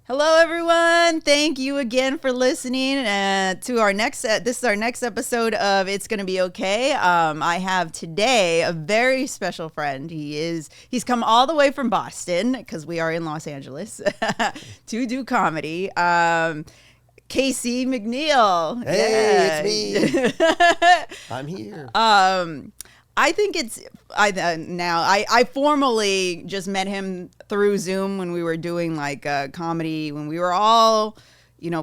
Hello, everyone. Thank you again for listening to our next. This is our next episode of It's Gonna Be Okay. I have today a very special friend. He's come all the way from Boston because we are in Los Angeles to do comedy. Casey McNeal. Hey, it's me. I'm here. I think I formally just met him through Zoom when we were doing like comedy, when we were all,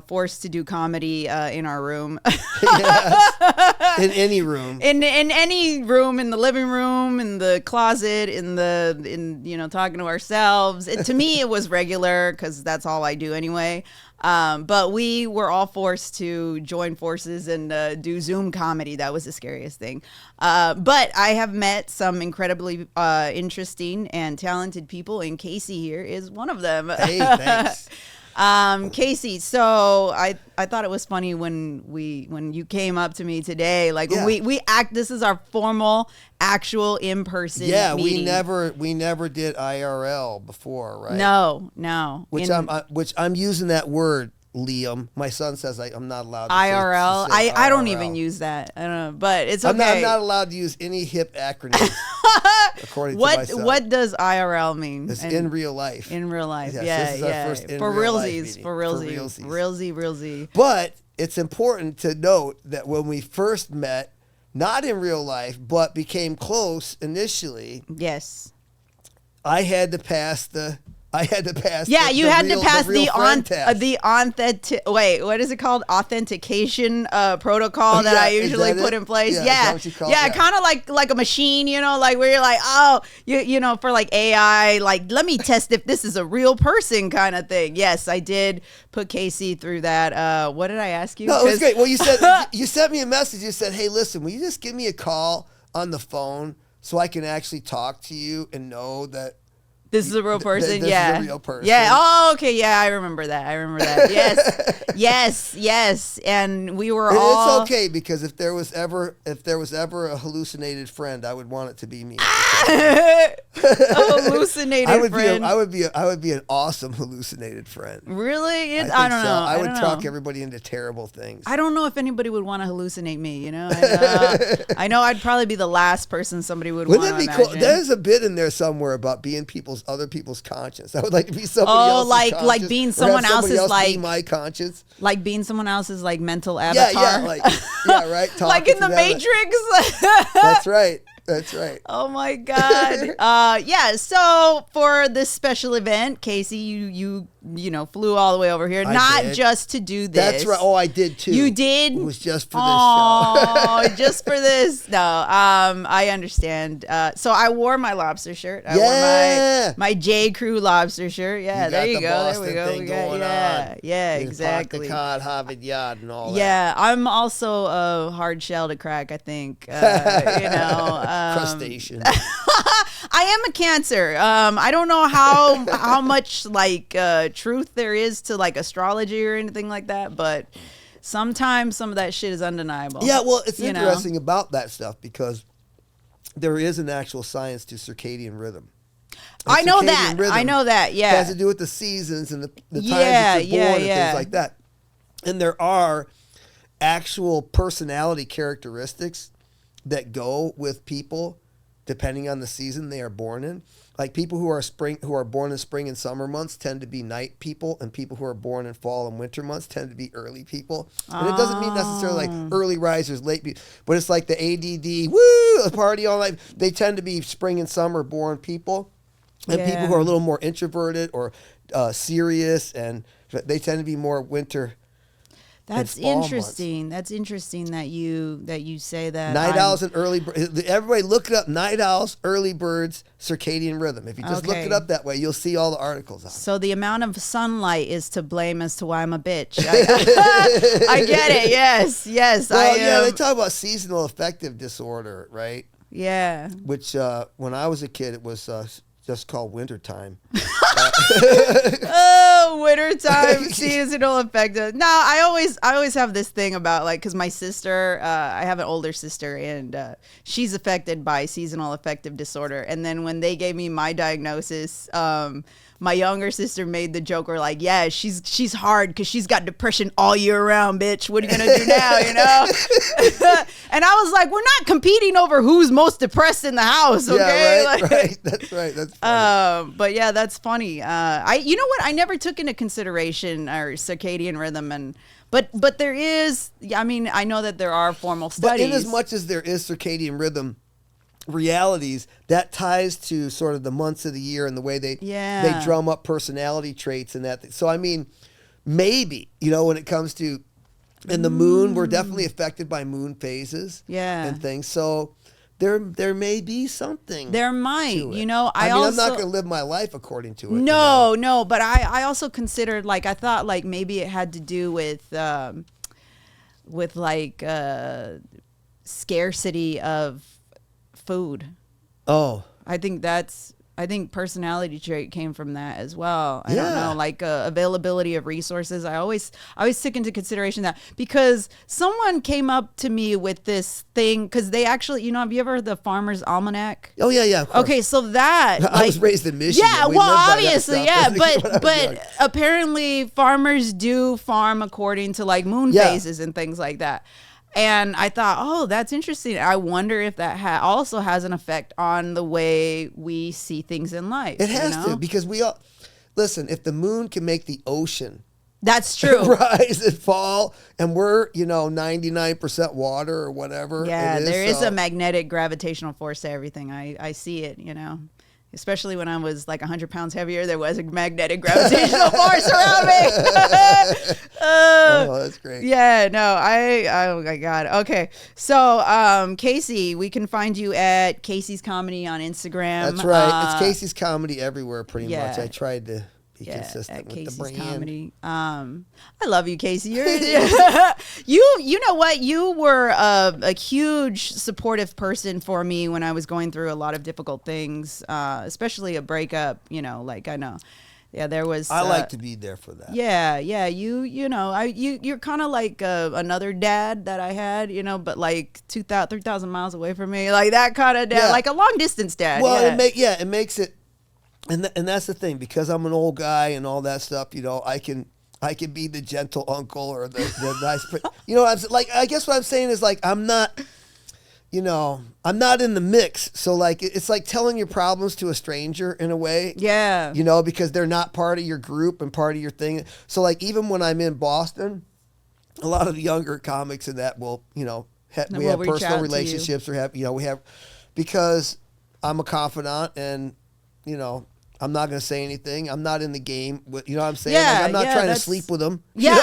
forced to do comedy in our room. Yes. In any room. In any room, in the living room, in the closet, in talking to ourselves. To me, it was regular because that's all I do anyway. But we were all forced to join forces and do Zoom comedy. That was the scariest thing. But I have met some incredibly interesting and talented people, and Casey here is one of them. Hey, thanks. Casey, so I thought it was funny when you came up to me today, like this is our formal actual in-person meeting. we never did IRL before, right? No. Which I'm using that word, Liam. My son says I'm not allowed to IRL. say I don't IRL. even use that. I don't know, but it's okay. I'm not allowed to use any hip acronyms. According to my son. What does IRL mean? It's in real life. In real life, yes, this is our first for real life realsies, meeting. for realsies. But it's important to note that when we first met, not in real life, but became close initially. Yes. I had to pass the. Yeah, you had to pass the wait, what is it called? Authentication protocol that I usually put in place. Yeah, kind of like a machine, like where you're like, oh, you for like AI, like let me test if this is a real person kind of thing. Yes, I did put Casey through that. What did I ask you? No, it was great. Well, you said you sent me a message. You said, hey, listen, will you just give me a call on the phone so I can actually talk to you and know that. This is a real person. This is a real person. Yeah. Oh, okay. Yeah, I remember that. Yes. And we were all. It's okay because if there was ever a hallucinated friend, I would want it to be me. A hallucinated friend. I would be an awesome hallucinated friend. Really? I don't know. I would talk everybody into terrible things. I don't know if anybody would want to hallucinate me. I know I'd probably be the last person somebody would want to imagine. Wouldn't it be cool? There's a bit in there somewhere about being other people's conscience. I would like to be somebody else's conscience. Like being someone else's be my conscience. Like being someone else's like mental avatar. Right. Like in the Matrix. That's right. Oh my God. So for this special event, Casey, you flew all the way over here, just to do this. That's right. Oh, I did too. You did? It was just for this show. Oh, just for this. No, I understand. So I wore my lobster shirt. I wore my J. Crew lobster shirt. Yeah, there you go. There we go. Yeah, exactly. The cod, Harvard Yard, and all that. Yeah, I'm also a hard shell to crack, I think. Crustacean. I am a Cancer. I don't know how much like truth there is to like astrology or anything like that, but sometimes some of that shit is undeniable. Yeah, well, it's interesting about that stuff because there is an actual science to circadian rhythm. I know that. Yeah, it has to do with the seasons and the times that you're born and things like that. And there are actual personality characteristics that go with people depending on the season they are born in. Like people who are born in spring and summer months tend to be night people, and people who are born in fall and winter months tend to be early people. And it doesn't mean necessarily like early risers, late people, but it's like the ADD, party all night. They tend to be spring and summer born people, and people who are a little more introverted or serious, and they tend to be more winter. That's interesting. That's interesting that you say that. Night owls and early birds. Everybody look it up. Night owls, early birds, circadian rhythm. If you just look it up that way, you'll see all the articles on it. So the amount of sunlight is to blame as to why I'm a bitch. I get it. Yes. Well, they talk about seasonal affective disorder, right? Yeah. Which when I was a kid, it was just called wintertime. Wintertime, seasonal affective. No, I always have this thing about like, because my sister, I have an older sister, and she's affected by seasonal affective disorder. And then when they gave me my diagnosis, my younger sister made the joke, or like, yeah, she's hard because she's got depression all year round, bitch. What are you gonna do now, you know? And I was like, we're not competing over who's most depressed in the house, okay? Yeah, right, like, right. That's right. That's funny. But yeah, that's funny. You know what? I never took into consideration our circadian rhythm, but there is. I mean, I know that there are formal studies. But in as much as there is circadian rhythm realities, that ties to sort of the months of the year and the way they drum up personality traits and that. So I mean, maybe, you know, when it comes to and the moon, we're definitely affected by moon phases and things. So there may be something. There might, you know. I mean, I'm not going to live my life according to it. No, no. But I also considered, like, I thought like maybe it had to do with like scarcity of food. Oh, I think personality trait came from that as well. I don't know, like availability of resources. I always took into consideration that, because someone came up to me with this thing, because they actually, you know, have you ever heard the Farmer's Almanac? Oh yeah. Okay, so that I was raised in Michigan. Yeah, well, obviously, yeah, but apparently farmers do farm according to like moon phases and things like that. And I thought, oh, that's interesting. I wonder if that also has an effect on the way we see things in life. It has to, because we all listen. If the moon can make the ocean, that's true, rise and fall, and we're 99% water or whatever. Yeah, there is a magnetic gravitational force to everything. I see it. You know. Especially when I was like 100 pounds heavier, there was a magnetic gravitational force around me. Oh, that's great. Yeah, no, oh my God. Okay. So, Casey, we can find you at Casey's Comedy on Instagram. That's right. It's Casey's Comedy everywhere, pretty much. I tried to be consistent at with Casey's the brand. Comedy. I love you, Casey. You're, you know what? You were a huge supportive person for me when I was going through a lot of difficult things, especially a breakup. You know, like I know. Yeah, there was. I like to be there for that. Yeah. You know, you're kind of like another dad that I had, you know, but like 3,000 miles away from me, like that kind of dad, like a long distance dad. Well, it makes it. And that's the thing, because I'm an old guy and all that stuff, you know, I can be the gentle uncle or the nice, you know, I guess what I'm saying is, like, I'm not in the mix. So like, it's like telling your problems to a stranger in a way. Yeah. You know, because they're not part of your group and part of your thing. So like, even when I'm in Boston, a lot of the younger comics in that will, you know, we have personal relationships or because I'm a confidant and, you know, I'm not going to say anything. I'm not in the game. You know what I'm saying? Yeah, like, I'm not trying to sleep with them. Yeah,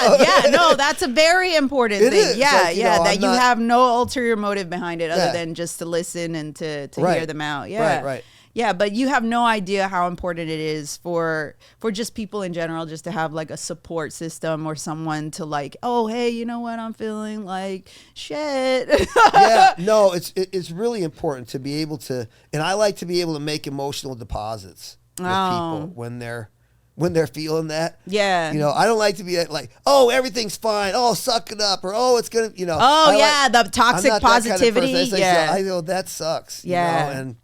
you know? No, that's a very important thing. Is. Yeah, like, that you have no ulterior motive behind it other than just to listen and to hear them out. Yeah. Right. Yeah, but you have no idea how important it is for just people in general, just to have like a support system or someone to like, oh, hey, you know what, I'm feeling like shit. Yeah, no, it's really important to be able to, and I like to be able to make emotional deposits with people when they're feeling that. Yeah. You know, I don't like to be like, oh, everything's fine. Oh, suck it up. Or, oh, it's going to, you know. Oh, the toxic positivity. Kind of I know that sucks. Yeah. You know, and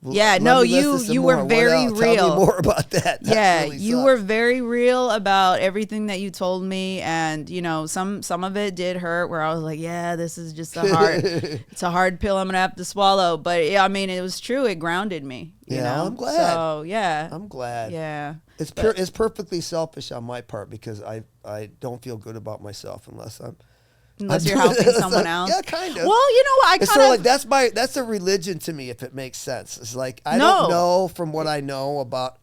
you were very real. Tell me more about that. Yeah, really you were very real about everything that you told me, and you know, some of it did hurt. Where I was like, yeah, this is just it's a hard pill I'm gonna have to swallow. But yeah, I mean, it was true. It grounded me. You know? I'm glad. So yeah, I'm glad. Yeah, it's perfectly selfish on my part, because I don't feel good about myself unless you're helping someone else. Yeah, kind of. Well, you know what? It's sort of like that's a religion to me, if it makes sense. It's like I don't know from what I know about.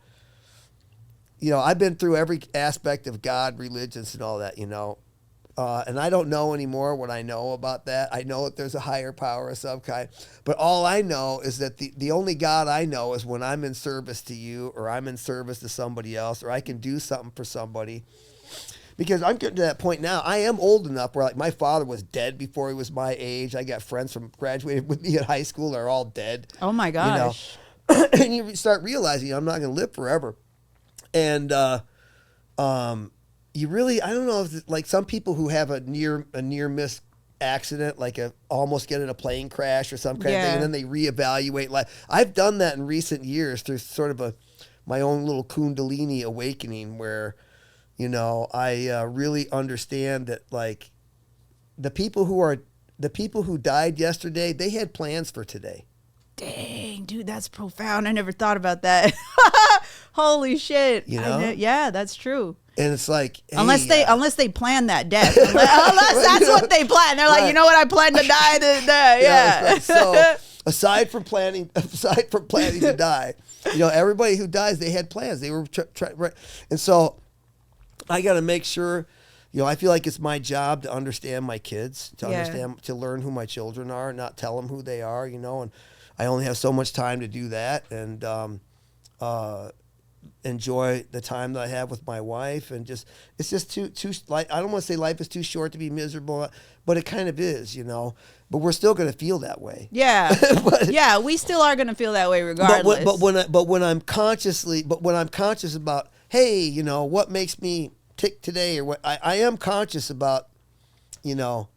You know, I've been through every aspect of God, religions, and all that. You know, and I don't know anymore what I know about that. I know that there's a higher power of some kind, but all I know is that the only God I know is when I'm in service to you, or I'm in service to somebody else, or I can do something for somebody. Because I'm getting to that point now. I am old enough where, like, my father was dead before he was my age. I got friends from graduated with me at high school that are all dead. Oh my gosh! You know? And you start realizing, I'm not going to live forever. And you really, I don't know, if like some people who have a near miss accident, like almost get in a plane crash or some kind of thing, and then they reevaluate life. I've done that in recent years through sort of a my own little Kundalini awakening where, you know, I really understand that, like, the people who died yesterday, they had plans for today. Dang, dude, that's profound. I never thought about that. Holy shit. You know? Yeah, that's true. And it's like, hey, unless they plan that death, unless that's what they plan. They're like, you know what, I plan to die today. Yeah. Right. So aside from planning to die, you know, everybody who dies, they had plans. They were right. And so I got to make sure, you know, I feel like it's my job to understand my kids, to learn who my children are, not tell them who they are, you know, and I only have so much time to do that, and enjoy the time that I have with my wife, and it's just too like, I don't want to say life is too short to be miserable, but it kind of is, you know. But we're still going to feel that way. Yeah, yeah, we still are going to feel that way regardless. But when I'm conscious about, hey, you know, what makes me tick today, or what I am conscious about, you know,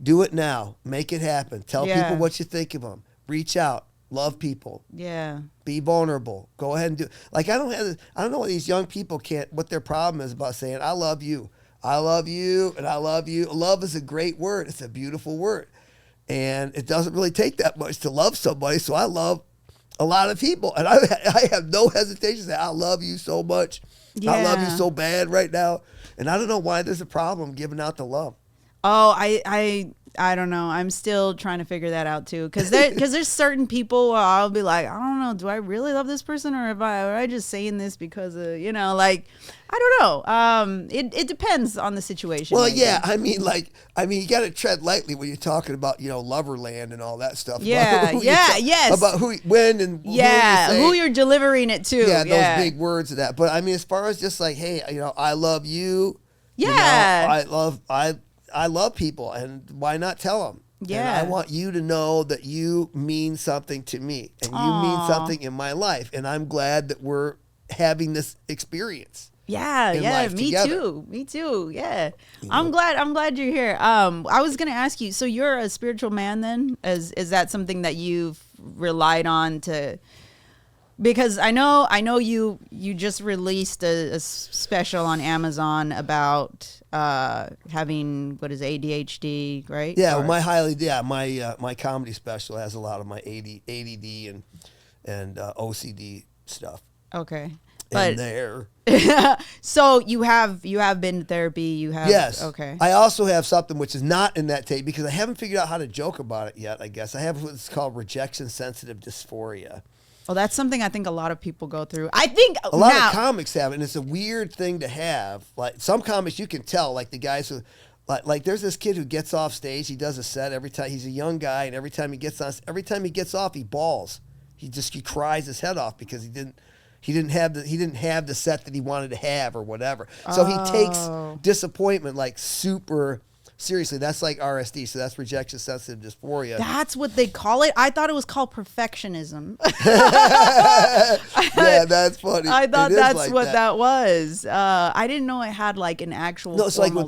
do it now, make it happen, tell people what you think of them, reach out, love people. Yeah. Be vulnerable. Go ahead and do. Like, I don't know what these young people what their problem is about saying, I love you, and I love you. Love is a great word. It's a beautiful word. And it doesn't really take that much to love somebody. So I love a lot of people. And I have no hesitation to say, I love you so much. Yeah. I love you so bad right now. And I don't know why there's a problem giving out the love. Oh, I don't know. I'm still trying to figure that out too. Cause there's certain people where I'll be like, I don't know, do I really love this person, or am I just saying this because of, you know, like, I don't know. It depends on the situation. Well, yeah. I mean, you got to tread lightly when you're talking about, you know, Loverland and all that stuff. Yeah. Yes. About who, when, and who you're delivering it to. Yeah. Those big words of that. But I mean, as far as just like, hey, you know, I love you. Yeah. You know, I love people, and why not tell them? Yeah. And I want you to know that you mean something to me, and you mean something in my life, and I'm glad that we're having this experience. Yeah, me too. Yeah. You know? I'm glad you're here. I was going to ask you, so you're a spiritual man then? Is that something that you've relied on to, because I know you just released a special on Amazon about having, what is ADHD, right? Yeah, my comedy special has a lot of my ADD and OCD stuff. Okay. But there. So you have been to therapy, you have. Yes. Okay. I also have something which is not in that tape because I haven't figured out how to joke about it yet, I guess. I have what's called rejection sensitive dysphoria. Well, that's something I think a lot of people go through. I think a lot of comics have it, and it's a weird thing to have. Like, some comics you can tell, like the guys who, like there's this kid who gets off stage. He does a set every time. He's a young guy, and every time he gets off, he bawls. He cries his head off because he didn't have the set that he wanted to have, or whatever. So he takes disappointment like super seriously. That's like RSD, so that's rejection sensitive dysphoria. That's what they call it? I thought it was called perfectionism. Yeah, that's funny. I thought that's like what that was. I didn't know it had like an actual. No, it's like when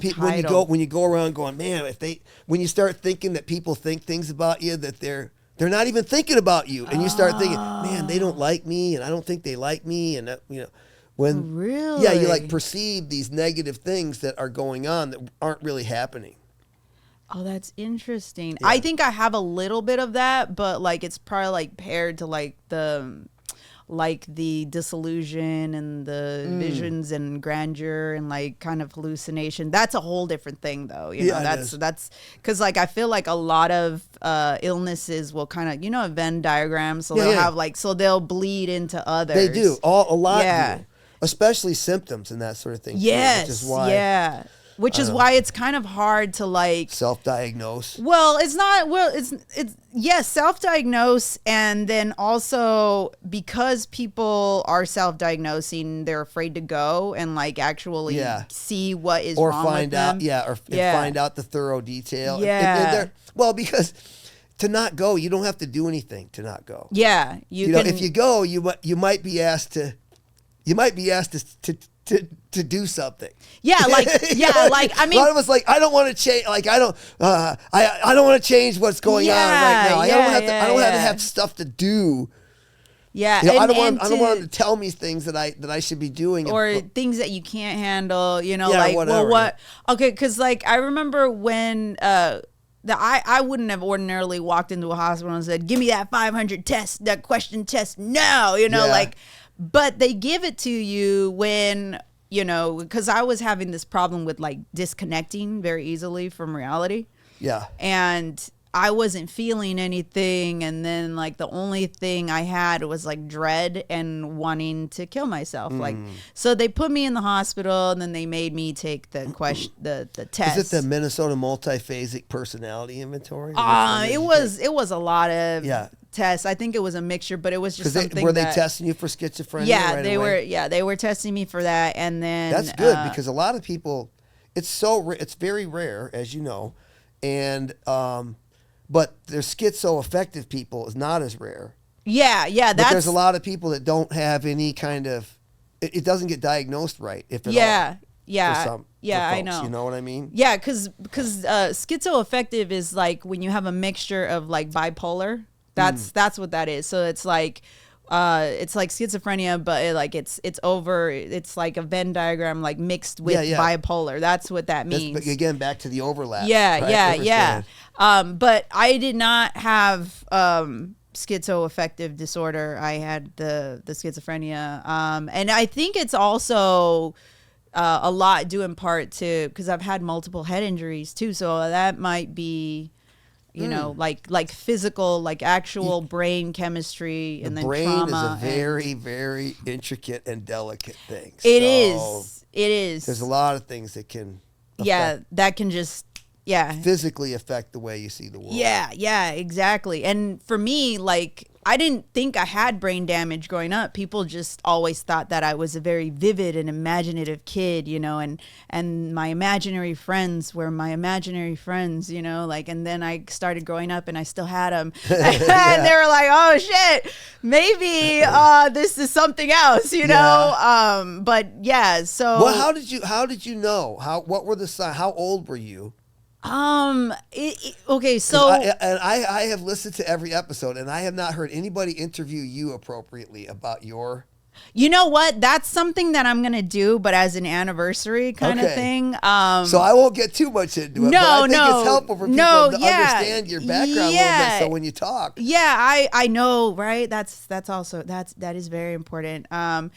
you go around going, man, when you start thinking that people think things about you that they're not even thinking about you, and you start thinking, man, they don't like me, and I don't think they like me, and you know. When really? Yeah, you like perceive these negative things that are going on that aren't really happening. Oh, that's interesting. Yeah. I think I have a little bit of that, but like it's probably like paired to like the disillusion and the visions and grandeur and like kind of hallucination. That's a whole different thing though. You know, that's because like I feel like a lot of illnesses will kind of, you know, a Venn diagram. So they'll have like, so they'll bleed into others. They do. A lot do. Especially symptoms and that sort of thing. Yes. Too, which is why. Which is why it's kind of hard to like self-diagnose. Well, it's not. Well, it's yes, self-diagnose, and then also because people are self-diagnosing, they're afraid to go and like actually see what is wrong with them. Find out the thorough detail. Yeah. Well, because to not go, you don't have to do anything to not go. Yeah, you know, if you go, you might be asked to do something. Yeah, like like I mean, a lot of us like I don't want to change. Like I don't want to change what's going on right now. I don't have to have stuff to do Yeah, you know, I don't want them to tell me things that I should be doing, or things that you can't handle. You know, yeah, like whatever. well, what? Okay, because like I remember when I wouldn't have ordinarily walked into a hospital and said, "Give me that 500 test, that question test now." You know, like, but they give it to you when. You know, because I was having this problem with like disconnecting very easily from reality. Yeah. And I wasn't feeling anything. And then like the only thing I had was like dread and wanting to kill myself. Like, so they put me in the hospital and then they made me take the test. Is it the Minnesota multiphasic personality inventory? It was a lot of tests. I think it was a mixture, but it was just something. Were they testing you for schizophrenia? Yeah, right they away? were. Yeah, they were testing me for that, and then that's good because a lot of people, it's very rare, as you know, and but there's schizoaffective people is not as rare. Yeah. But there's a lot of people that don't have any kind of. It doesn't get diagnosed right if at all. Yeah. For folks, I know. You know what I mean? Yeah, because schizoaffective is like when you have a mixture of like bipolar. That's what that is. So it's like schizophrenia, but it's like a Venn diagram like mixed with bipolar. That's what that means. But again, back to the overlap. Yeah. But I did not have schizoaffective disorder. I had the schizophrenia, and I think it's also a lot due in part to because I've had multiple head injuries too. So that might be. You know, like physical, like actual brain chemistry, and then trauma. The brain is a very, very intricate and delicate thing. It is. There's a lot of things that can. That can just physically affect the way you see the world. Yeah, exactly. And for me, like I didn't think I had brain damage growing up. People just always thought that I was a very vivid and imaginative kid, you know, and my imaginary friends were my imaginary friends, you know, like, and then I started growing up and I still had them. And they were like, oh shit, maybe this is something else, you know? But yeah, so. Well, how did you know? What were the signs? How old were you? Okay, so I have listened to every episode and I have not heard anybody interview you appropriately about your. You know what? That's something that I'm gonna do, but as an anniversary kind of thing. So I won't get too much into it. But I think it's helpful for people to understand your background a little bit. So when you talk, I know, right? That is very important. So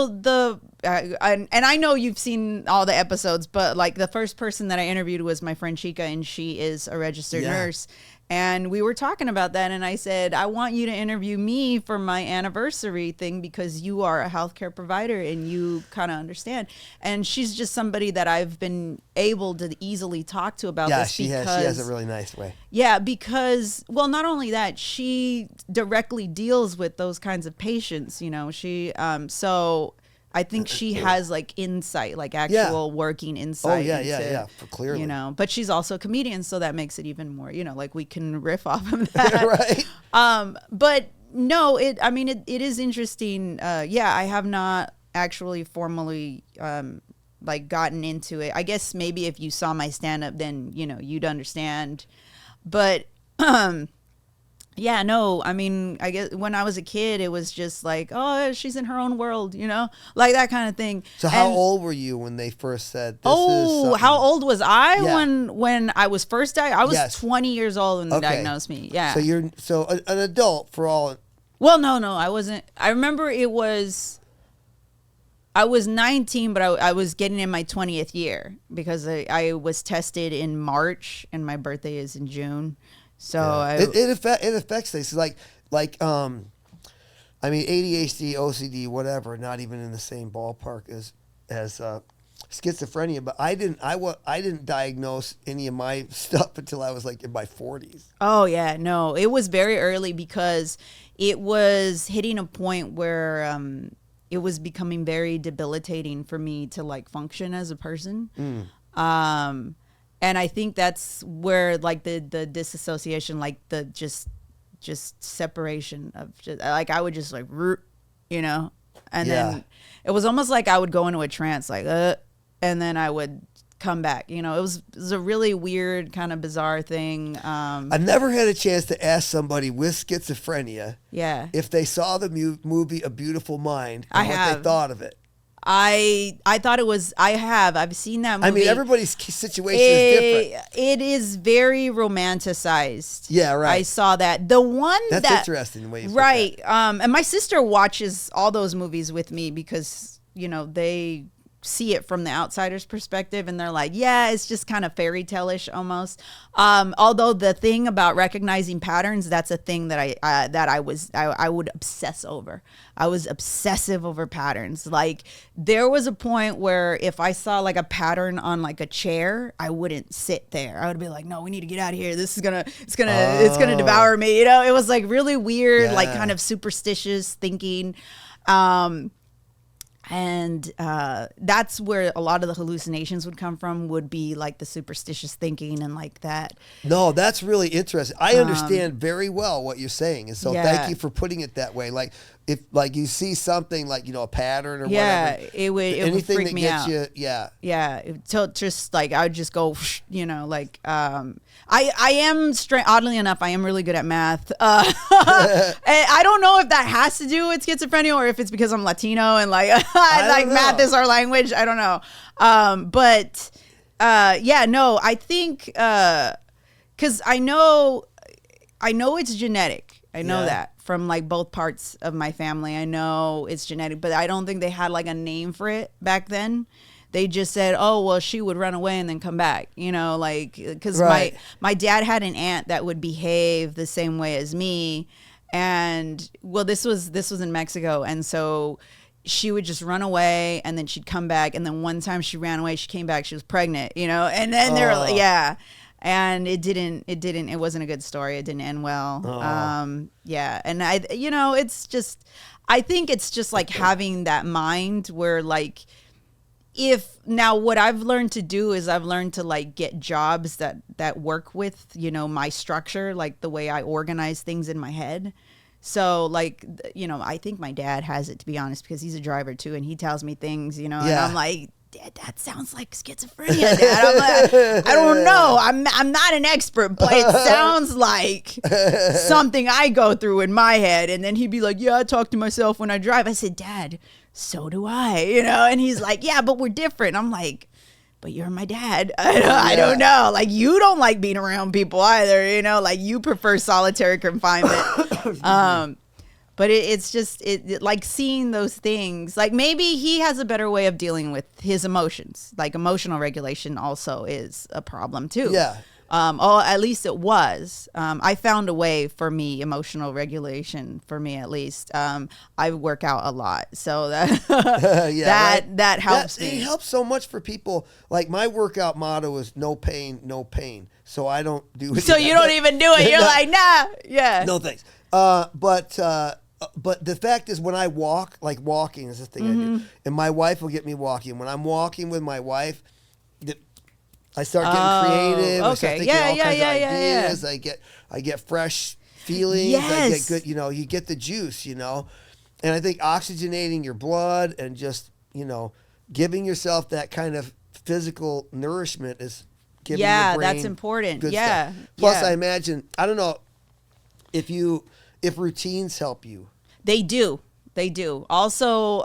the and I know you've seen all the episodes, but like the first person that I interviewed was my friend Chica, and she is a registered nurse. And we were talking about that, and I said, I want you to interview me for my anniversary thing because you are a healthcare provider and you kind of understand. And she's just somebody that I've been able to easily talk to about this. She has a really nice way. Yeah, because, well, not only that, she directly deals with those kinds of patients, you know. She, so I think she has like insight, like actual working insight. For clearly. You know, but she's also a comedian, so that makes it even more, you know, like we can riff off of that. Right. But no, it is interesting. I have not actually formally like gotten into it. I guess maybe if you saw my stand up, then, you know, you'd understand. But I guess when I was a kid, it was just like, oh, she's in her own world, you know, like that kind of thing. So how old were you when they first said this? How old was I when I was first diagnosed? I was 20 years old when they diagnosed me. Yeah. So you're an adult for all. Well, no, I wasn't. I remember I was 19, but I was getting in my 20th year because I was tested in March and my birthday is in June. So it affects things like ADHD, OCD, whatever, not even in the same ballpark as schizophrenia. But I didn't diagnose any of my stuff until I was like in my 40s. Oh yeah, no, it was very early because it was hitting a point where it was becoming very debilitating for me to like function as a person. And I think that's where like the disassociation, like the just separation of just like I would just like, you know, and then it was almost like I would go into a trance like, and then I would come back. You know, it was a really weird, kind of bizarre thing. I never had a chance to ask somebody with schizophrenia if they saw the movie A Beautiful Mind and what they thought of it. I thought it was, I've seen that movie. I mean, everybody's situation is different. It is very romanticized. Yeah, right. I saw that. The one that's interesting the way you put that. And my sister watches all those movies with me because, you know, they see it from the outsider's perspective and they're like, yeah, it's just kind of fairy tale-ish almost. Although the thing about recognizing patterns, that's a thing that I would obsess over. I was obsessive over patterns. Like there was a point where if I saw like a pattern on like a chair, I wouldn't sit there. I would be like, no, we need to get out of here. This is it's gonna devour me. You know, it was like really weird, like kind of superstitious thinking. And that's where a lot of the hallucinations would come from, would be like the superstitious thinking and like that. No, that's really interesting. I understand very well what you're saying. And so thank you for putting it that way. Like if like you see something like, you know, a pattern or whatever. It would freak me out. Just like, I would just go, you know, like, I am oddly enough, I am really good at math. I don't know if that has to do with schizophrenia or if it's because I'm Latino and like, like math is our language. I don't know. I think, cause I know it's genetic. I know that from like both parts of my family. I know it's genetic, but I don't think they had like a name for it back then. They just said, oh, well, she would run away and then come back, you know, like, because my dad had an aunt that would behave the same way as me. And well, this was in Mexico. And so she would just run away and then she'd come back. And then one time she ran away, she came back, she was pregnant, you know, and then they were like, and it wasn't a good story. It didn't end well. And I think it's just like having that mind where like, now what I've learned to do is I've learned to like get jobs that work with, you know, my structure, like the way I organize things in my head. So like, you know, I think my dad has it, to be honest, because he's a driver too. And he tells me things, you know, and I'm like, Dad, that sounds like schizophrenia, Dad. I'm like, I don't know. I'm not an expert, but it sounds like something I go through in my head. And then he'd be like, yeah, I talk to myself when I drive. I said, Dad, so do I, you know? And he's like, yeah, but we're different. I'm like, but you're my dad. I don't know. Like, you don't like being around people either, you know? Like, you prefer solitary confinement. But it's just like seeing those things, like maybe he has a better way of dealing with his emotions. Like emotional regulation also is a problem too. Yeah. At least it was. I found a way for me, emotional regulation for me at least. I work out a lot, so that that helps me. It helps so much for people. Like my workout motto is no pain, no pain. So I don't do it. So you don't even do it. You're like, nah, yeah. No thanks. But the fact is, when I walk, like walking is the thing I do, and my wife will get me walking. When I'm walking with my wife, I start getting creative. I start thinking all kinds of ideas. I get fresh feelings. I get good. You know, you get the juice. You know, and I think oxygenating your blood and just, you know, giving yourself that kind of physical nourishment is giving your brain that's important. Good stuff. Plus, I imagine, I don't know if routines help you. They do. Also,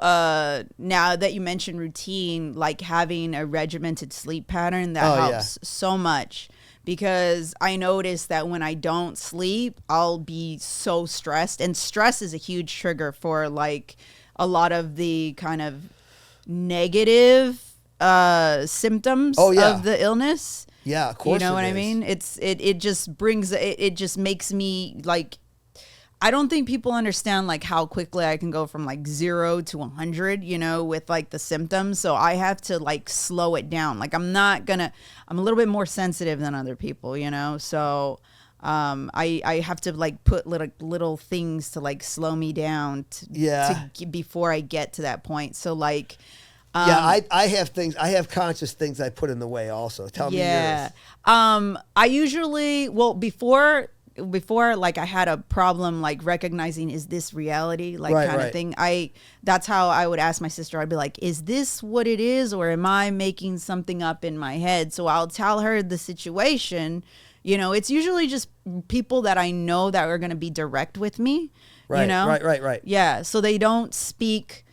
now that you mentioned routine, like having a regimented sleep pattern, that helps so much, because I notice that when I don't sleep, I'll be so stressed, and stress is a huge trigger for like a lot of the kind of negative symptoms of the illness. Yeah, of course. You know what I mean? It just makes me like, I don't think people understand like how quickly I can go from like 0 to 100, you know, with like the symptoms. So I have to like slow it down. Like I'm a little bit more sensitive than other people, you know? So I have to like put little things to like slow me down before I get to that point. So like, I have conscious things I put in the way also. Tell me yours. I usually, before before, like I had a problem like recognizing, is this reality, like Right, kind of right. thing. That's how I would ask my sister. I'd be like, is this what it is, or am I making something up in my head? So I'll tell her the situation. You know, it's usually just people that I know that are going to be direct with me. Right, you know? right. Yeah, so they don't speak.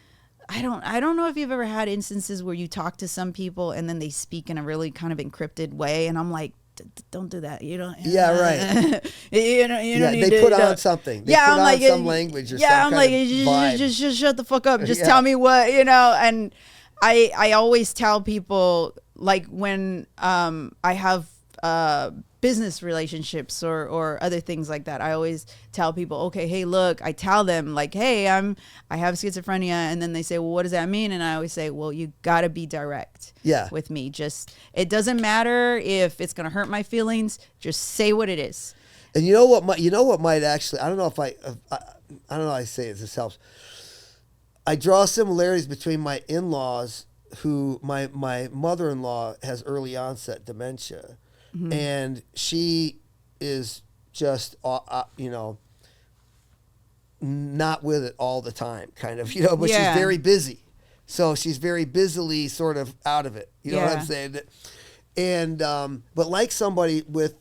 I don't know if you've ever had instances where you talk to some people and then they speak in a really kind of encrypted way, and I'm like, don't do that. You don't. Yeah, right. you don't need they to, put on something. They put I'm on like, some language or some I'm like, kind of vibe. just shut the fuck up. Just Yeah. tell me what, and I always tell people, like, when I have business relationships or other things like that, I always tell people, okay, hey, look, I tell them like, hey, I have schizophrenia, and then they say, well, what does that mean? And I always say, well, you got to be direct with me. Just, it doesn't matter if it's going to hurt my feelings, just say what it is. And you know what might actually, I don't know if I don't know how I say it, this helps. I draw similarities between my in-laws, who my mother-in-law has early onset dementia. Mm-hmm. And she is just, not with it all the time, kind of, but she's very busy. So she's very busily sort of out of it. You know what I'm saying? And, but like somebody with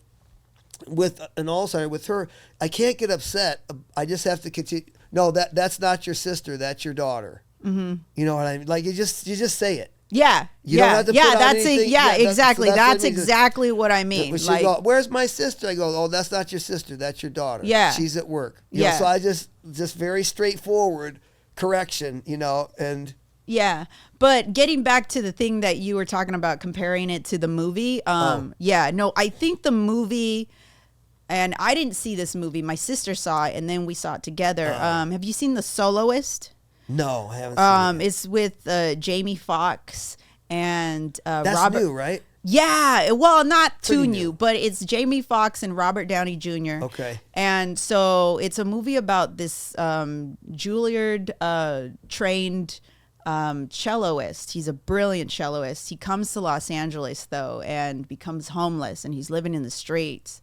an Alzheimer's, with her, I can't get upset. I just have to continue. No, that's not your sister. That's your daughter. Mm-hmm. You know what I mean? Like, you just say it. Yeah. You don't have to put on that's anything. exactly. That's what exactly what I mean. When she like, go, where's my sister? I go, oh, that's not your sister. That's your daughter. Yeah. She's at work. You know, so I just very straightforward correction, and. Yeah. But getting back to the thing that you were talking about, comparing it to the movie. I think the movie, and I didn't see this movie. My sister saw it, and then we saw it together. Have you seen The Soloist? No, I haven't seen it. It's with Jamie Foxx and That's Robert. new, right? Yeah, well, not too Pretty new, but it's Jamie Foxx and Robert Downey Jr. Okay. And so it's a movie about this Juilliard trained celloist. He's a brilliant celloist. He comes to Los Angeles, though, and becomes homeless, and he's living in the streets.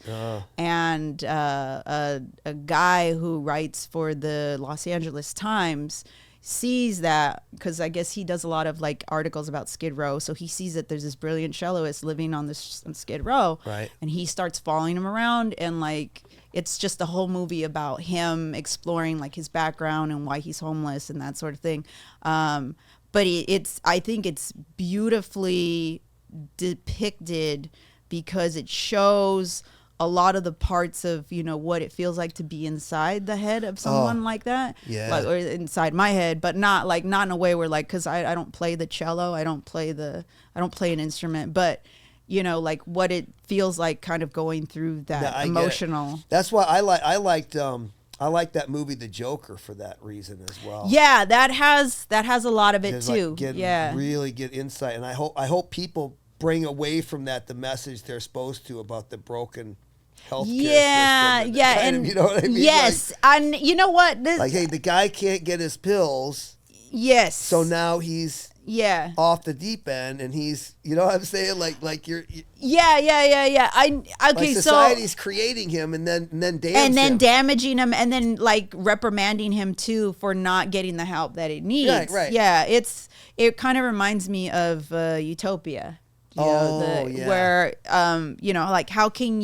And a guy who writes for the Los Angeles Times sees that, because I guess he does a lot of like articles about Skid Row, so he sees that there's this brilliant celloist living on Skid Row, right? And he starts following him around, and like it's just the whole movie about him exploring like his background and why he's homeless and that sort of thing. But I think it's beautifully depicted because it shows a lot of the parts of, what it feels like to be inside the head of someone like that. Yeah. Like, or inside my head, but not in a way where like, cause I don't play the cello. I don't play an instrument, but like what it feels like kind of going through that emotional. That's why I liked that movie, The Joker, for that reason as well. Yeah. That has a lot of it too. Really get insight. And I hope people bring away from that the message they're supposed to about the broken healthcare system. And you know what I mean? Yes, and you know what? Hey, the guy can't get his pills. Yes. So now he's off the deep end, and he's, you know what I'm saying? Like you're. Society's creating him, and then damaging him, and then like reprimanding him too for not getting the help that he needs. Right. Yeah, it kind of reminds me of Utopia. Where like how can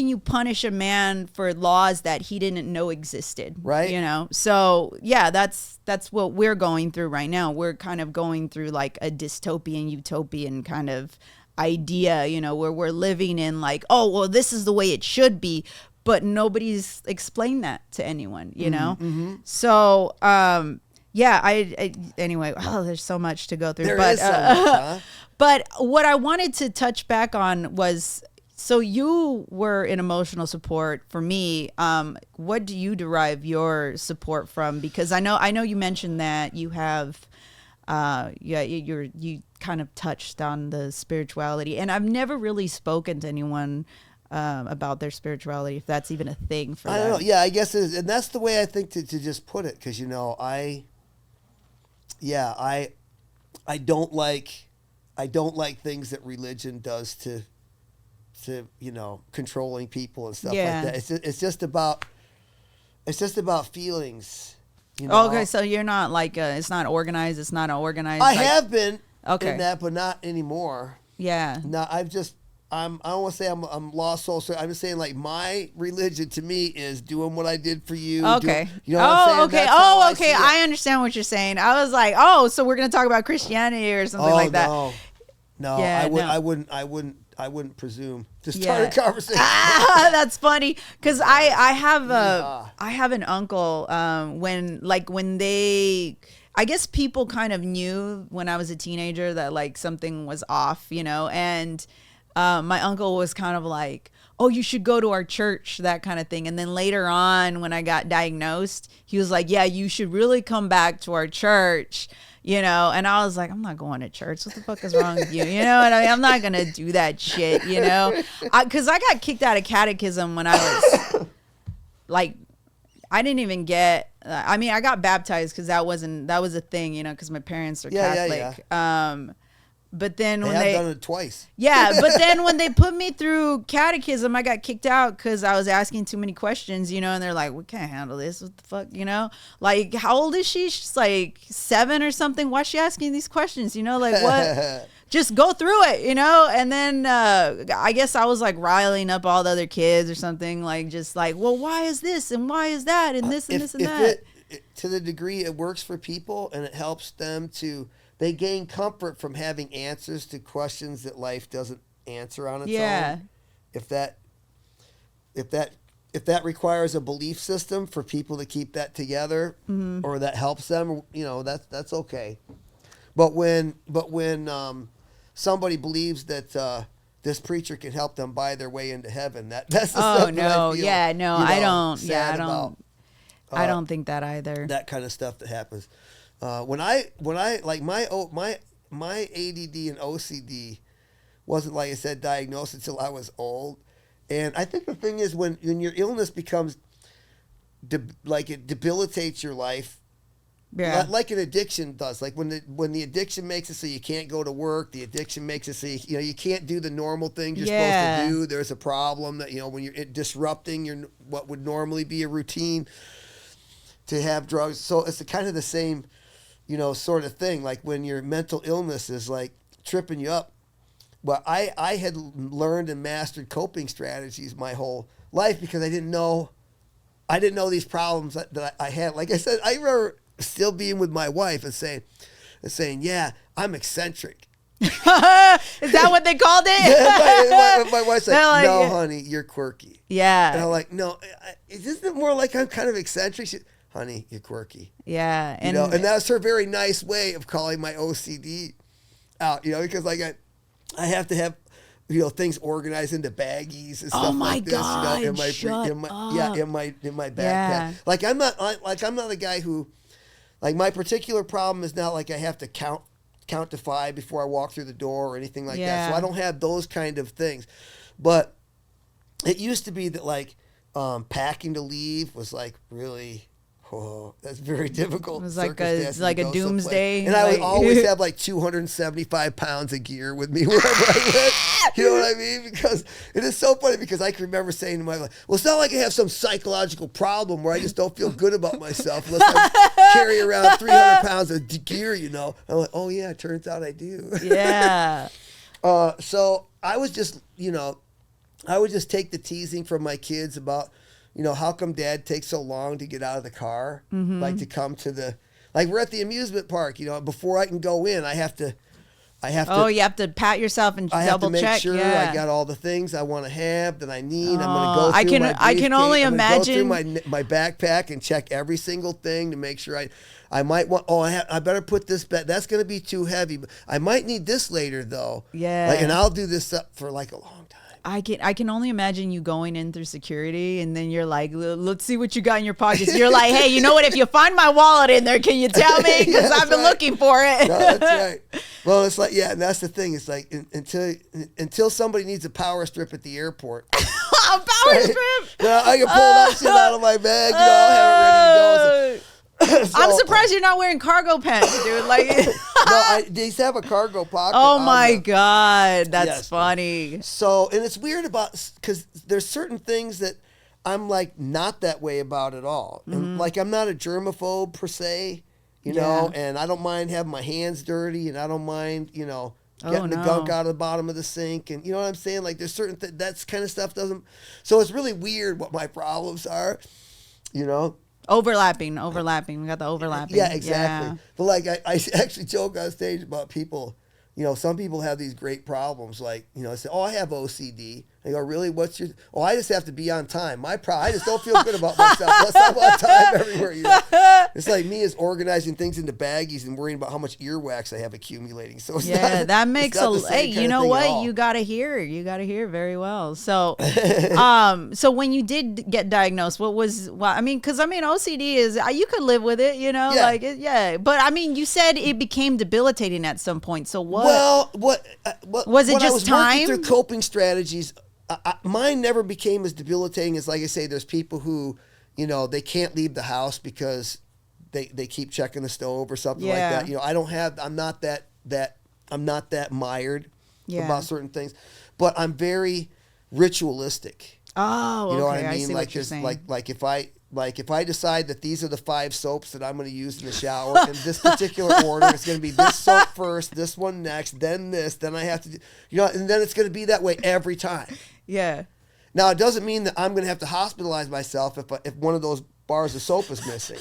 you punish a man for laws that he didn't know existed, right? So that's what we're going through right now. We're kind of going through like a dystopian, utopian kind of idea, where we're living in like, oh well, this is the way it should be, but nobody's explained that to anyone, Mm-hmm. So anyway, there's so much to go through. There is so much, huh? But what I wanted to touch back on was, so you were in emotional support for me. What do you derive your support from? Because I know you mentioned that you have, you kind of touched on the spirituality, and I've never really spoken to anyone about their spirituality, if that's even a thing for them. I don't know. Yeah, I guess it is. And that's the way I think to just put it, because I don't like things that religion does to to controlling people and stuff like that. It's just about feelings. Okay, so you're not like it's not organized. It's not organized. I have been in that, but not anymore. Yeah. No, I don't want to say I'm lost soul. So I'm just saying, like, my religion to me is doing what I did for you. Okay. What I'm saying? Okay. That's okay. I understand what you're saying. I was like, so we're gonna talk about Christianity or something like that. No, yeah, I wouldn't presume to start a conversation. That's funny because I have an uncle when they, I guess people kind of knew when I was a teenager that like something was off, and my uncle was kind of like, oh, you should go to our church, that kind of thing. And then later on when I got diagnosed, he was like, yeah, you should really come back to our church. And I was like, I'm not going to church. What the fuck is wrong with you? You know what I mean? I'm not going to do that shit, because I got kicked out of catechism when I was like, I didn't even get, I got baptized because that was a thing, because my parents are Catholic. Yeah. But then when I've done it twice. Yeah, but then when they put me through catechism, I got kicked out because I was asking too many questions, and they're like, we can't handle this. What the fuck, Like, how old is she? She's like 7 or something. Why is she asking these questions? Like what? Just go through it, And then I guess I was like riling up all the other kids or something, like just like, well, why is this and why is that and this and this and that? To the degree it works for people and it helps them they gain comfort from having answers to questions that life doesn't answer on its own. If that requires a belief system for people to keep that together, or that helps them, that's okay. But when somebody believes that this preacher can help them buy their way into heaven, that's the stuff that I feel, I don't think that either. That kind of stuff that happens. When I like my ADD and OCD wasn't, like I said, diagnosed until I was old, and I think the thing is when your illness becomes it debilitates your life, like an addiction does. Like when the addiction makes it so you can't go to work, the addiction makes it so you can't do the normal things you're supposed to do. There's a problem that when you're disrupting what would normally be a routine to have drugs. So it's kind of the same. Sort of thing, like when your mental illness is like tripping you up. Well, I had learned and mastered coping strategies my whole life because I didn't know these problems that I had. Like I said, I remember still being with my wife and saying, yeah, I'm eccentric. Is that what they called it? my wife's like, no, honey, you're quirky. Yeah. And I'm like, no, isn't it more like I'm kind of eccentric? Honey, you're quirky. Yeah. And that's her very nice way of calling my OCD out, because like I have to have, things organized into baggies and stuff like this. God, in my backpack. Yeah. Like I'm not a guy who, like, my particular problem is not like I have to count to 5 before I walk through the door or anything like that. So I don't have those kind of things. But it used to be that like packing to leave was like really. Oh, that's very difficult. It was like a doomsday. And I would always have like 275 pounds of gear with me wherever I went. You know what I mean? Because it is so funny because I can remember saying to my wife, well, it's not like I have some psychological problem where I just don't feel good about myself unless I carry around 300 pounds of gear, I'm like, oh, yeah, it turns out I do. Yeah. So I was just, I would just take the teasing from my kids about, how come Dad takes so long to get out of the car? Like to come to we're at the amusement park, before I can go in, I have to. Oh, you have to pat yourself and double check. I have to make sure I got all the things I want to have that I need. I'm going to go through I can only imagine. Go through my backpack and check every single thing to make sure I might want. Oh, I better put this back. That's going to be too heavy. I might need this later though. Yeah. And I'll do this up for like a long time. I can only imagine you going in through security and then you're like, let's see what you got in your pockets. You're like, hey, you know what? If you find my wallet in there, can you tell me? Because I've been looking for it. No, that's right. Well, it's like, and that's the thing. It's like until somebody needs a power strip at the airport. A power strip? I can pull that shit out of my bag. I'll have it ready to go. I'm surprised you're not wearing cargo pants, dude. Like, no, they have a cargo pocket. Oh my God, that's funny. So, and it's weird because there's certain things that I'm like not that way about at all. And like I'm not a germaphobe per se, you know, and I don't mind having my hands dirty, and I don't mind, you know, getting the gunk out of the bottom of the sink, and you know what I'm saying? Like there's certain that's kind of stuff doesn't. So it's really weird what my problems are, you know. Overlapping. We got the overlapping. Yeah, exactly. Yeah. But like I actually joke on stage about people, you know, some people have these great problems. Like, you know, I say, oh, I have OCD. I go, really? What's your? Oh, I just have to be on time. I just don't feel good about myself. Unless I'm on time everywhere. You know? It's like me is organizing things into baggies and worrying about how much earwax I have accumulating. So it's that makes hey, you know what? You gotta hear very well. So, so when you did get diagnosed, because OCD is you could live with it, you know, But I mean, you said it became debilitating at some point. So what? Well, what was it? Just time? Through coping strategies. Mine never became as debilitating as, like I say, there's people who, you know, they can't leave the house because they keep checking the stove or something like that. You know, I'm not that mired about certain things, but I'm very ritualistic. Oh, you know okay. what I mean? I see like what you're saying. Like if I decide that these are the 5 soaps that I'm going to use in the shower in this particular order, it's going to be this soap first, this one next, then this, then I have to do, you know, and then it's going to be that way every time. Yeah. Now it doesn't mean that I'm going to have to hospitalize myself if one of those bars of soap is missing.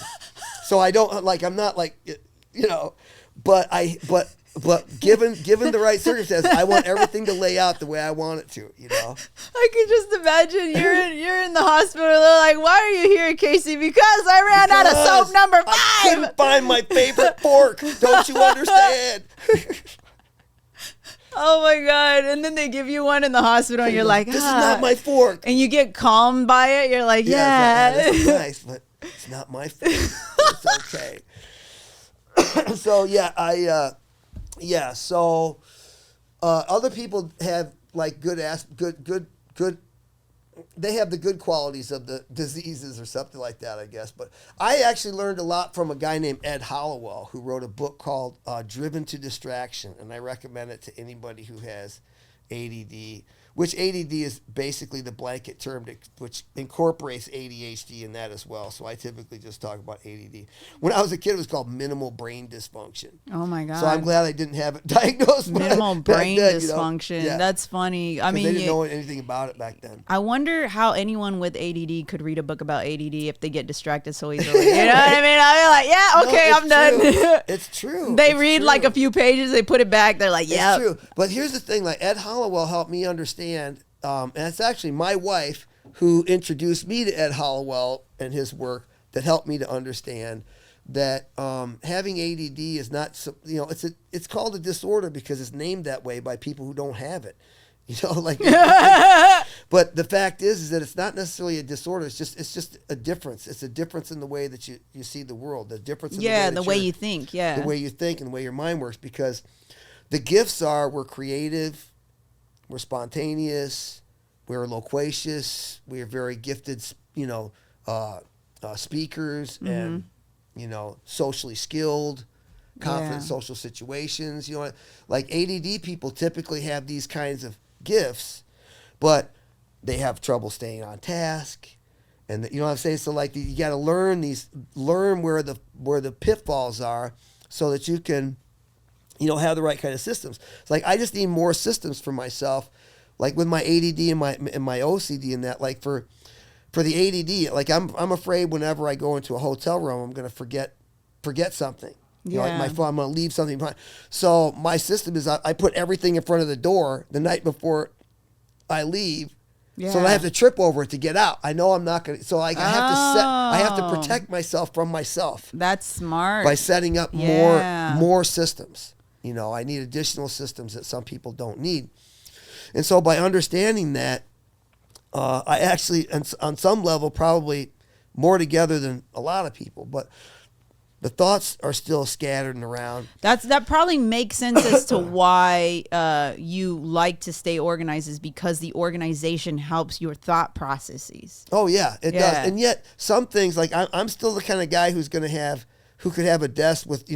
So I don't I'm not like, you know, but given the right circumstances, I want everything to lay out the way I want it to, you know. I could just imagine you're in the hospital. They're like, "Why are you here, Casey?" Because I ran out of soap number 5. I couldn't find my favorite fork. Don't you understand? Oh my God. And then they give you one in the hospital and you're like, this is not my fork. And you get calmed by it. You're like, that's nice, but it's not my favorite. It's okay. So so other people have like good they have the good qualities of the diseases or something like that, I guess. But I actually learned a lot from a guy named Ed Hollowell, who wrote a book called Driven to Distraction, and I recommend it to anybody who has ADD, which ADD is basically the blanket term which incorporates ADHD in that as well. So I typically just talk about ADD. When I was a kid, it was called minimal brain dysfunction. Oh my God. So I'm glad I didn't have it diagnosed. Minimal brain dysfunction. You know? That's funny. I mean, they didn't know anything about it back then. I wonder how anyone with ADD could read a book about ADD if they get distracted so easily. You know what I mean? I'll be like, yeah, okay, I'm done. It's true. They read like a few pages, they put it back. They're like, yeah. It's true. But here's the thing, like Ed Hollowell helped me understand, and it's actually my wife who introduced me to Ed Hollowell and his work that helped me to understand that having ADD is not, you know, it's called a disorder because it's named that way by people who don't have it. You know, like, but the fact is that it's not necessarily a disorder. It's just a difference. It's a difference in the way that you see the world. The difference in the way you think. Yeah, the way you think and the way your mind works. Because the gifts are we're creative. We're spontaneous, we're loquacious, we're very gifted, you know, speakers and, you know, socially skilled, confident in social situations. You know, like ADD people typically have these kinds of gifts, but they have trouble staying on task. And you know what I'm saying? So like you got to learn where the pitfalls are so that you can, you know, have the right kind of systems. It's like I just need more systems for myself, like with my ADD and my OCD and that. Like for the ADD, like I'm afraid whenever I go into a hotel room, I'm gonna forget something. You know, like my phone, I'm gonna leave something behind. So my system is I put everything in front of the door the night before I leave. Yeah. So I have to trip over it to get out. I know I'm not gonna. So like I have to protect myself from myself. That's smart. By setting up more systems. You know, I need additional systems that some people don't need. And so by understanding that, I actually, on some level, probably more together than a lot of people. But The thoughts are still scattered and around. That probably makes sense as to why you like to stay organized, is because the organization helps your thought processes. Oh yeah, it does. And yet some things, like I'm still the kind of guy who could have a desk with,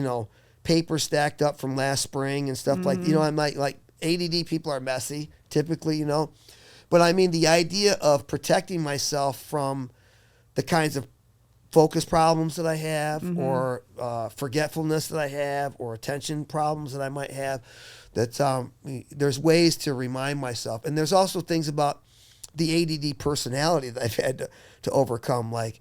paper stacked up from last spring and stuff like, I'm like ADD people are messy typically, but I mean the idea of protecting myself from the kinds of focus problems that I have, or forgetfulness that I have, or attention problems that I might have, that there's ways to remind myself. And there's also things about the ADD personality that I've had to overcome. Like,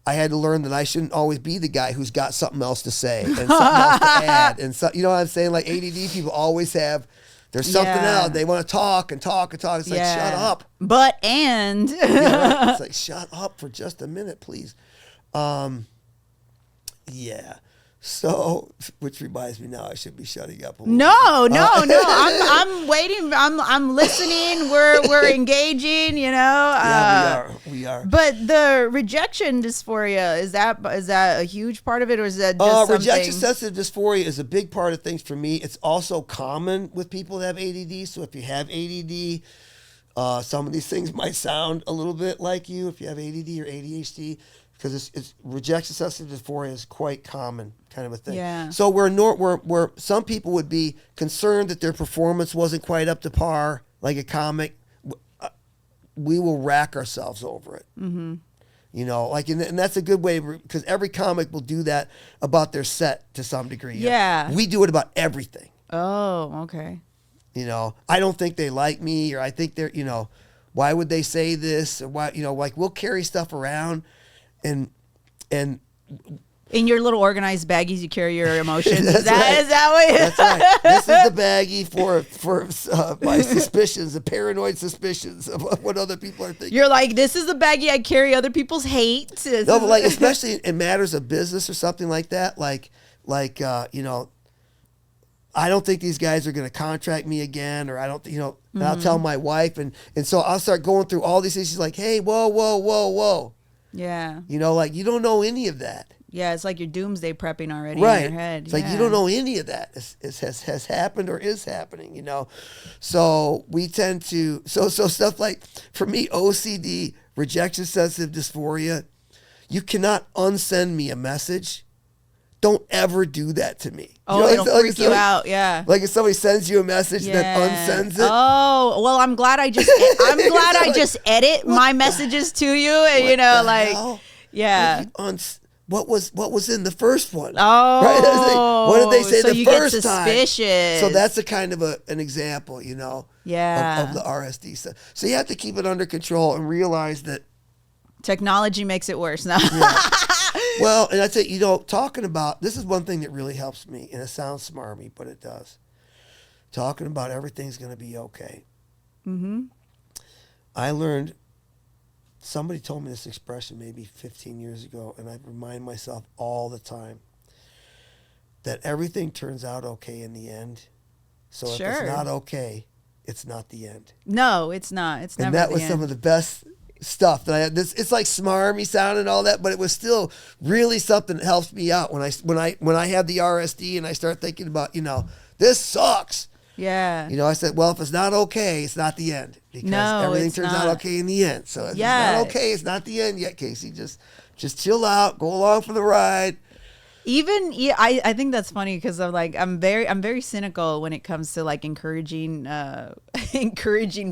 I had to learn that I shouldn't always be the guy who's got something else to say and something else to add. And so, you know what I'm saying? Like ADD people always have, there's something else. They want to talk and talk and talk. It's like, shut up. Right. It's like, shut up for just a minute, please. Yeah. So, which reminds me now, I should be shutting up a little bit. No. I'm waiting. I'm listening. We're engaging. Yeah, we are. But the rejection dysphoria, is that a huge part of it, or is that just something? Rejection sensitive dysphoria is a big part of things for me. It's also common with people that have ADD. So if you have ADD, some of these things might sound a little bit like you if you have ADD or ADHD. Because it's rejection sensitive dysphoria is quite common kind of a thing. Yeah. So where some people would be concerned that their performance wasn't quite up to par, like a comic, we will rack ourselves over it. Mm-hmm. And that's a good way, because every comic will do that about their set to some degree. Yeah. We do it about everything. Oh, okay. I don't think they like me, or I think they're, why would they say this? Or why, like we'll carry stuff around. And in your little organized baggies, you carry your emotions. Is that right. That's right. This is the baggie for my suspicions, the paranoid suspicions of what other people are thinking. You're like, this is the baggie I carry other people's hate. No, but like especially in matters of business or something like that. Like I don't think these guys are going to contract me again, or I don't, and I'll tell my wife, and so I'll start going through all these things. She's like, hey, whoa. Yeah. Like you don't know any of that. Yeah, it's like you're doomsday prepping already right. in your head. It's like you don't know any of that has happened or is happening, So we tend to, so stuff like, for me, OCD, rejection sensitive dysphoria, you cannot unsend me a message. Don't ever do that to me. Oh, it'll freak you out, yeah. Like if somebody sends you a message and then unsends it. Oh, well, I'm glad I just edit my messages to you, and hell? yeah. What was in the first one? Oh, right? What did they say so the first time? Suspicious. So that's a kind of an example, yeah, of the RSD stuff. So you have to keep it under control and realize that technology makes it worse now. Yeah. Well, and I'd say, talking about, this is one thing that really helps me, and it sounds smarmy, but it does. Talking about everything's going to be okay. Mm-hmm. I learned, somebody told me this expression maybe 15 years ago, and I remind myself all the time that everything turns out okay in the end. So if it's not okay, it's not the end. No, it's not. It's never and that the was end. some of the best stuff that I had. It's like smarmy sound and all that, but it was still really something that helps me out when I have the RSD and I start thinking about, this sucks. Yeah. I said, well, if it's not okay, it's not the end, because everything turns out okay in the end. So if it's not okay, it's not the end yet, Casey. Just chill out, go along for the ride. I think that's funny, because I'm very cynical when it comes to like encouraging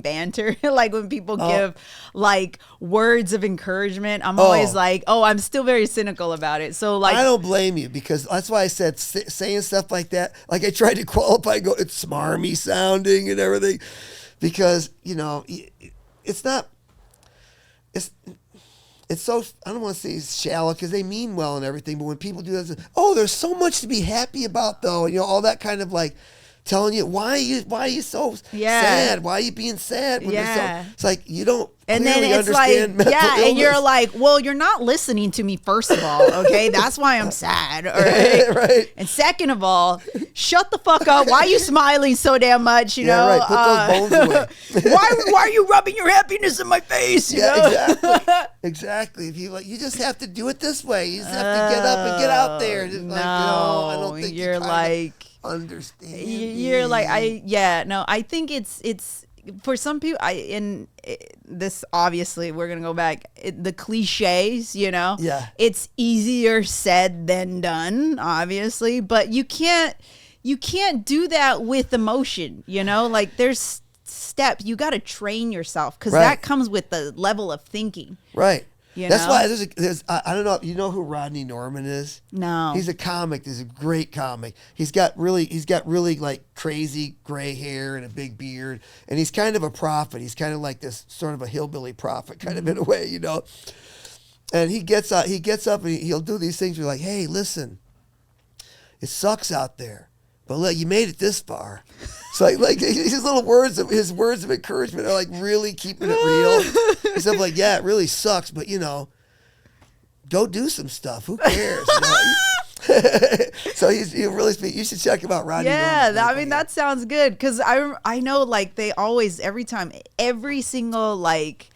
banter. Like when people give like words of encouragement, I'm always like, I'm still very cynical about it. So like, I don't blame you, because that's why I said saying stuff like that. Like I tried to qualify and go, it's smarmy sounding and everything, because it's not. It's so, I don't want to say it's shallow, because they mean well and everything, but when people do that, there's so much to be happy about though, all that kind of like telling you why are you so sad? Why are you being sad? When it's like you don't. And then it's like, illness. and you're like, well, you're not listening to me, first of all, okay? That's why I'm sad, all right? Right. And second of all, shut the fuck up. Why are you smiling so damn much, you know? Right. Put those bones away. why are you rubbing your happiness in my face, you know? Exactly. If you just have to do it this way. You just have to get up and get out there. Just no, I don't think you're like, understand. You're like, I think it's for some people, this obviously we're gonna go back, the cliches, you know, it's easier said than done, obviously, but you can't do that with emotion, you know, like there's steps you got to train yourself, because that comes with the level of thinking, right? That's know? why there's I don't know, you know who Rodney Norman is? No. He's a comic. He's a great comic. He's got really like crazy gray hair and a big beard, and he's kind of a prophet. He's kind of like this sort of a hillbilly prophet kind of in a way, you know. And he gets up and he'll do these things. We're like, hey, listen, it sucks out there, but look, you made it this far. So like his words of encouragement are like really keeping it real. He's like, yeah, it really sucks, but you know, go do some stuff. Who cares? You know? So you really speak. You should check him out, Rodney. Yeah, I mean that sounds good, because I know like they always every single like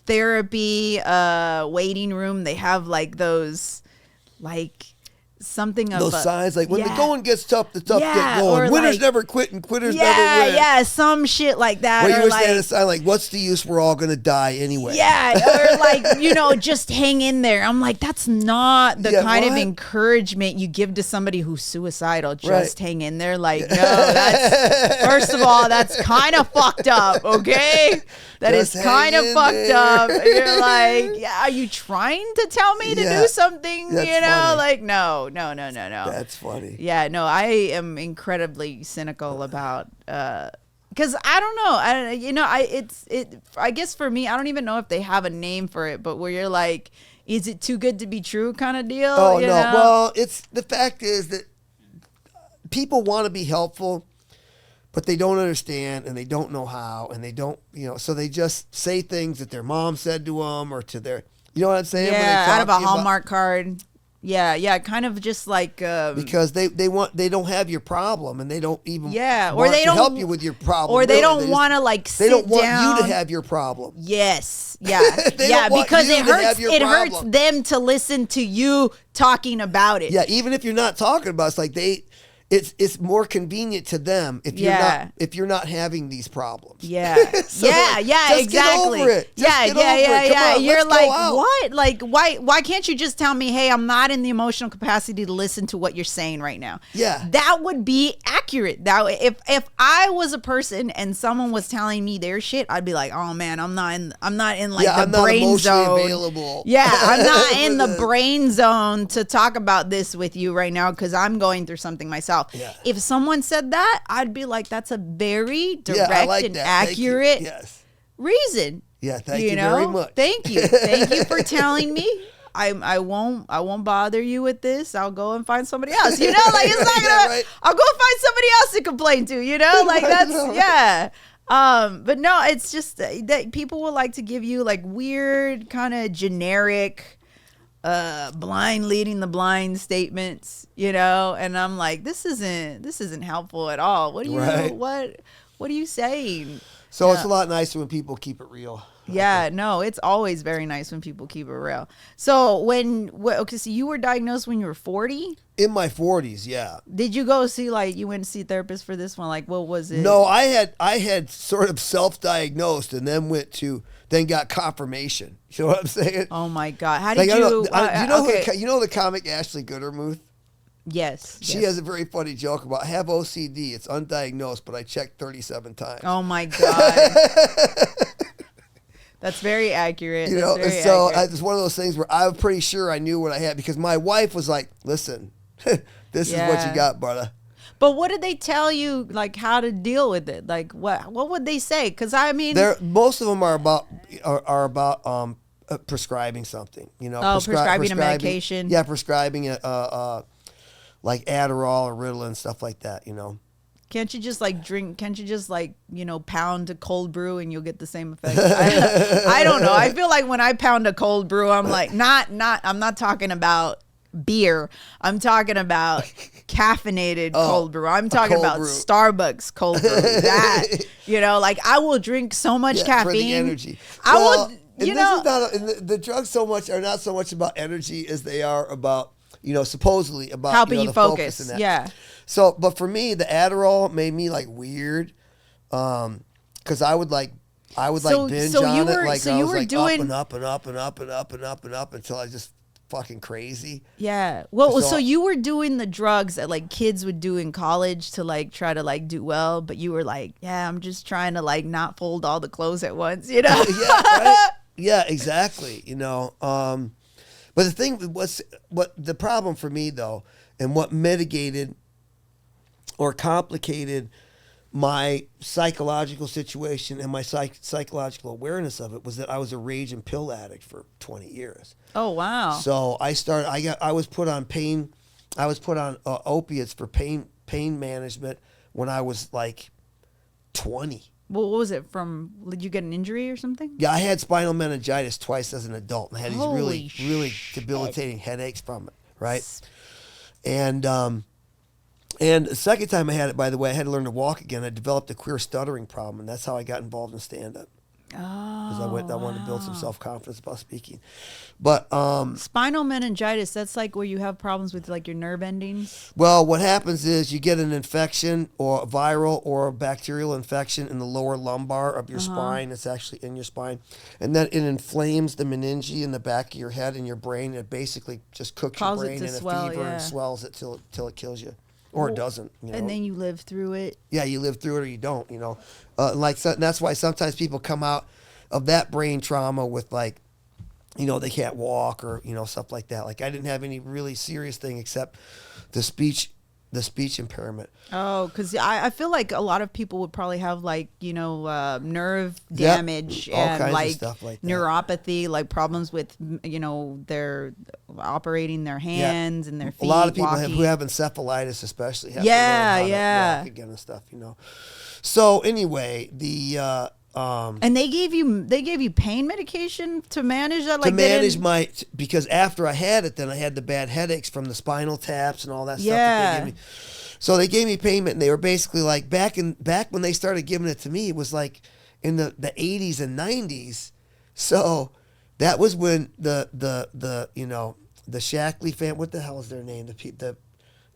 therapy waiting room, they have like those like something of those signs like when the going gets tough, the tough get going. Winners like, never quit and quitters never win. Yeah, some shit like that. Or you would stand a sign like, "What's the use? We're all gonna die anyway." Yeah, or like, you know, just hang in there. I'm like, that's not the kind of encouragement you give to somebody who's suicidal. Just hang in there. Like, no, that's first of all, that's kind of fucked up. Okay, that just is kind of fucked up. You're like, yeah, are you trying to tell me to do something? That's you know, funny. Like, no. That's funny. Yeah, no, I am incredibly cynical about because I don't know. I guess for me, I don't even know if they have a name for it, but where you're like, is it too good to be true kind of deal? Oh, no. Know? Well, it's the fact is that people want to be helpful, but they don't understand and they don't know how, and they don't, you know, so they just say things that their mom said to them or to their, you know what I'm saying? Yeah, out of a Hallmark card. Yeah, kind of just like because they don't have your problem, and they don't even or they don't help you with your problem, or they don't want to like sit down. They don't want you to have your problem. Yes, because it hurts them to listen to you talking about it. Yeah, even if you're not talking about it, it's like it's more convenient to them if you're not having these problems. Yeah. So exactly. Get over it. Yeah. On, you're like, what? Like, why can't you just tell me, hey, I'm not in the emotional capacity to listen to what you're saying right now? Yeah. That would be accurate. That if I was a person and someone was telling me their shit, I'd be like, oh man, I'm not in like the brain zone. Available. Yeah, I'm not in the brain zone to talk about this with you right now because I'm going through something myself. Yeah. If someone said that, I'd be like, that's a very direct and accurate reason. Yeah, thank you very much. Thank you for telling me. I won't bother you with this. I'll go and find somebody else. You know, like it's not gonna. I'll go find somebody else to complain to. You know, like that's but no, it's just that people will like to give you like weird kind of generic blind leading the blind statements, you know, and I'm like, this isn't helpful at all. What are you saying? So it's a lot nicer when people keep it real. Yeah, no, it's always very nice when people keep it real. So so you were diagnosed when you were 40? In my 40s, yeah. Did you go see you went to see a therapist for this one? Like, what was it? No, I had sort of self-diagnosed and then got confirmation. You know what I'm saying? Oh my God. How did you you know the comic Ashley Goodermuth? Yes. She has a very funny joke about have OCD. It's undiagnosed, but I checked 37 times. Oh my God. That's very accurate. You know, it's one of those things where I'm pretty sure I knew what I had because my wife was like, listen, this is what you got, brother. But what did they tell you, like, how to deal with it? Like, what would they say? Because, I mean... most of them are about prescribing something, you know. Prescribing a medication. Yeah, prescribing like Adderall or Ritalin, stuff like that, you know. Can't you just like drink? Can't you just like, pound a cold brew and you'll get the same effect? I don't know. I feel like when I pound a cold brew, I'm like, I'm not talking about beer. I'm talking about caffeinated cold brew. I'm talking about Starbucks cold brew. That, like I will drink so much caffeine. For the energy. The drugs are not so much about energy as they are about, supposedly about helping you focus. Focus in that. Yeah. So, but for me, the Adderall made me like weird, because I would binge on it. Like I was like up and up and up and up and up and up and up until I just fucking crazy. Yeah. Well, so you were doing the drugs that like kids would do in college to like try to like do well, but you were like, yeah, I'm just trying to like not fold all the clothes at once, Yeah, right? Yeah, exactly. But the thing was, what the problem for me though, and what mitigated or complicated my psychological situation and my psychological awareness of it was that I was a rage and pill addict for 20 years. Oh, wow. So I was put on opiates for pain management when I was like 20. Well, what was it from? Did you get an injury or something? Yeah, I had spinal meningitis twice as an adult, and I had these really debilitating headaches from it, right? And the second time I had it, by the way, I had to learn to walk again. I developed a queer stuttering problem, and that's how I got involved in stand-up. Because I wanted to build some self-confidence about speaking. But spinal meningitis, that's like where you have problems with like your nerve endings? Well, what happens is you get an infection, or a viral or a bacterial infection in the lower lumbar of your spine. It's actually in your spine. And then it inflames the meninge in the back of your head and your brain. It basically just cooks your brain in a fever and swells it till it kills you. Or it doesn't. And then you live through it. Yeah, you live through it or you don't, that's why sometimes people come out of that brain trauma with like, they can't walk or, stuff like that. Like I didn't have any really serious thing except the speech impairment. Oh, because I feel like a lot of people would probably have like, nerve damage and like, stuff like neuropathy, like problems with, their operating their hands and their feet. A lot of people who have encephalitis especially have to learn how to walk again and stuff, So anyway, and they gave you pain medication to manage that, like to manage because after I had it, then I had the bad headaches from the spinal taps and all that stuff that they gave me. So they gave me pain med, and they were basically like back when they started giving it to me, it was like in the 80s and 90s. So that was when the Shackley family, what the hell is their name?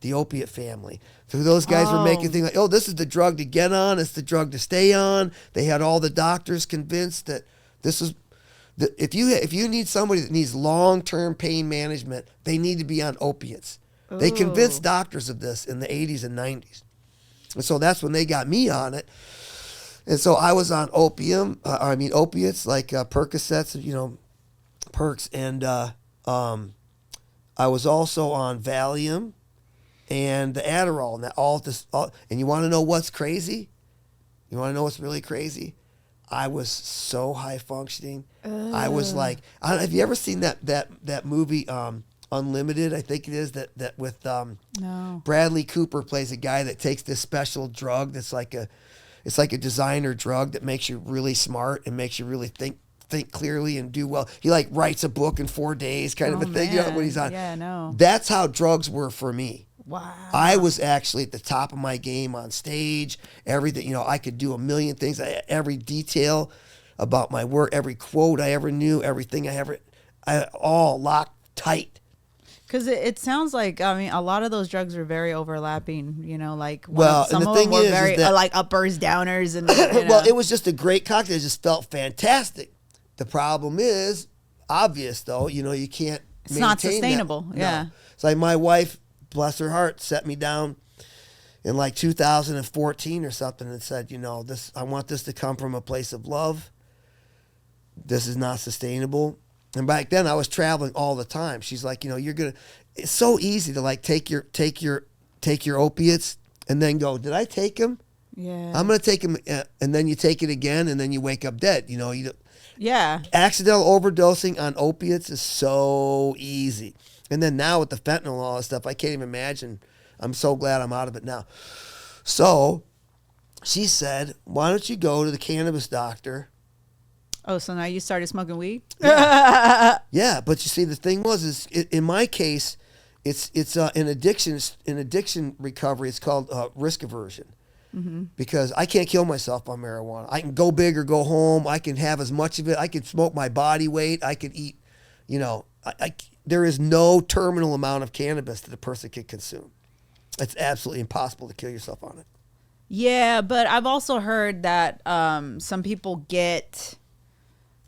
The opiate family. So those guys were making things like, this is the drug to get on. It's the drug to stay on. They had all the doctors convinced that this is, if you need somebody that needs long-term pain management, they need to be on opiates. Ooh. They convinced doctors of this in the 80s and 90s. And so that's when they got me on it. And so I was on opiates like Percocets, Perks. And I was also on Valium and the Adderall, and and you want to know what's crazy? You want to know what's really crazy? I was so high functioning. I was like, have you ever seen that movie Unlimited? I think it is that with no. Bradley Cooper plays a guy that takes this special drug that's like a designer drug that makes you really smart and makes you really think clearly and do well. He like writes a book in 4 days, kind of a thing. When he's on. Yeah, no. That's how drugs were for me. Wow. I was actually at the top of my game on stage. Everything, I could do a million things. Every detail about my work, every quote I ever knew, everything I all locked tight. Because it sounds like, a lot of those drugs are very overlapping, some of them were very like uppers, downers. And well, it was just a great cocktail. It just felt fantastic. The problem is obvious, though. You can't It's not sustainable. That. Yeah. No. It's like my wife, bless her heart, set me down in like 2014 or something and said, I want this to come from a place of love. This is not sustainable. And back then I was traveling all the time. She's like, it's so easy to like take your opiates and then go, did I take them? Yeah. I'm going to take them. And then you take it again and then you wake up dead. Yeah. Accidental overdosing on opiates is so easy. And then now with the fentanyl and all that stuff, I can't even imagine. I'm so glad I'm out of it now. So she said, why don't you go to the cannabis doctor? Oh, so now you started smoking weed? Yeah, but you see, the thing was, in my case, it's in addiction recovery. It's called risk aversion. Mm-hmm. Because I can't kill myself on marijuana. I can go big or go home. I can have as much of it. I can smoke my body weight. I can eat, there is no terminal amount of cannabis that a person can consume. It's absolutely impossible to kill yourself on it. Yeah, but I've also heard that some people get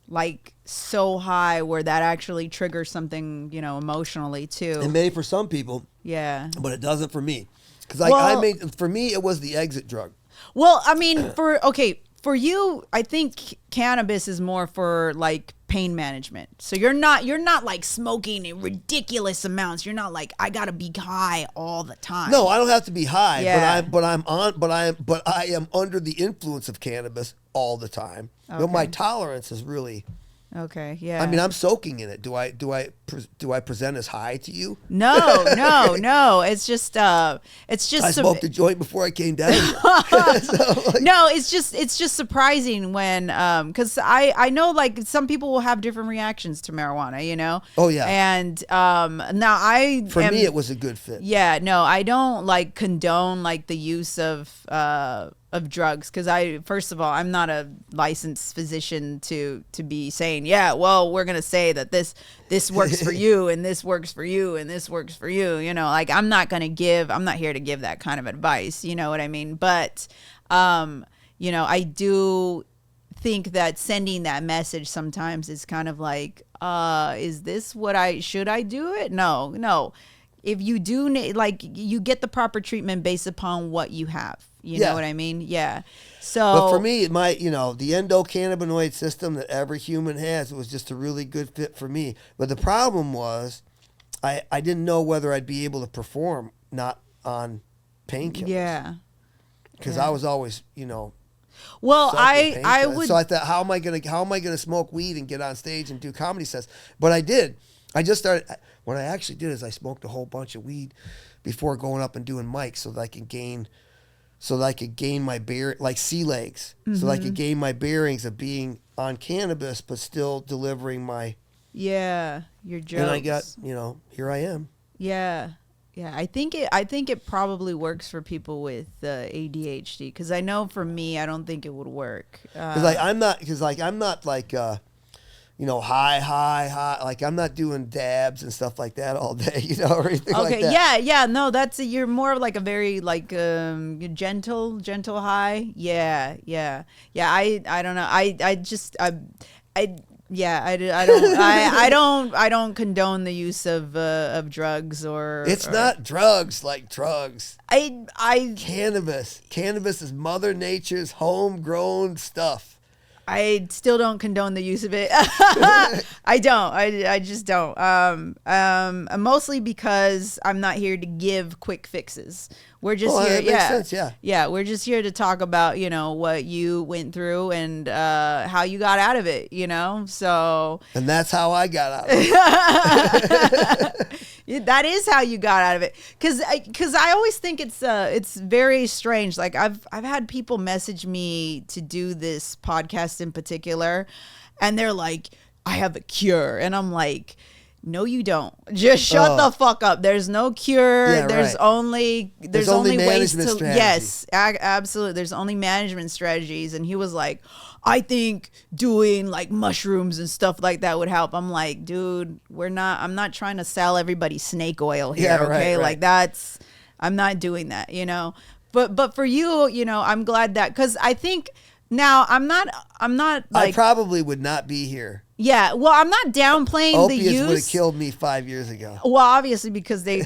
like so high where that actually triggers something, emotionally too. It may for some people. Yeah. But it doesn't for me. Because for me, it was the exit drug. Well, I mean, for you, I think cannabis is more for like pain management. So you're not like smoking in ridiculous amounts. You're not like, I gotta be high all the time. No, I don't have to be high, Yeah. but I am under the influence of cannabis all the time. Okay. But my tolerance is really. Okay, yeah. I mean, I'm soaking in it. Do I present as high to you? No. It's just I smoked a joint before I came down here. No, it's just surprising when because I know like some people will have different reactions to marijuana, Oh yeah. And now for me it was a good fit. Yeah, no, I don't like condone like the use of drugs, because first of all, I'm not a licensed physician to be saying, yeah, well, we're gonna say that this works for you and this works for you and this works for you, like I'm not here to give that kind of advice, you know what I mean? But I do think that sending that message sometimes is kind of like, is this should I do it? No. If you do, like, you get the proper treatment based upon what you have. You know what I mean? Yeah. So, but for me, the endocannabinoid system that every human has, it was just a really good fit for me. But the problem was, I didn't know whether I'd be able to perform not on painkillers. Yeah. Because I was always, Well, I would. So I thought, how am I gonna smoke weed and get on stage and do comedy sets? But I did. I just started. What I actually did is I smoked a whole bunch of weed before going up and doing mics, so that I could gain my like sea legs, so that I could gain my bearings of being on cannabis but still delivering my your jokes. And I got here I am. Yeah. I think it probably works for people with ADHD, because I know for me, I don't think it would work. Because I'm not like high. Like I'm not doing dabs and stuff like that all day, or anything like that. Yeah. No, you're more of like a very like gentle high. Yeah. I don't know. I don't condone the use of drugs or. It's not drugs like drugs. Cannabis is Mother Nature's homegrown stuff. I still don't condone the use of it. I don't. I just don't. Mostly because I'm not here to give quick fixes. We're just here. That makes sense, yeah. We're just here to talk about what you went through and how you got out of it. So. And that's how I got out of it. That is how you got out of it. Because I always think it's very strange. Like I've had people message me to do this podcast in particular, and they're like, I have a cure. And I'm like, no, you don't. Just shut the fuck up. There's no cure. Yeah, there's right. only ways to strategies. Yes, absolutely. There's only management strategies. And he was like, I think doing like mushrooms and stuff like that would help. I'm like, dude, I'm not trying to sell everybody snake oil here. Yeah, okay. Right. Like I'm not doing that, but for you, I'm glad that, cause I think now I'm not like, I probably would not be here. Yeah. Well, I'm not downplaying Opiates the use. would have killed me 5 years ago. Well, obviously, because they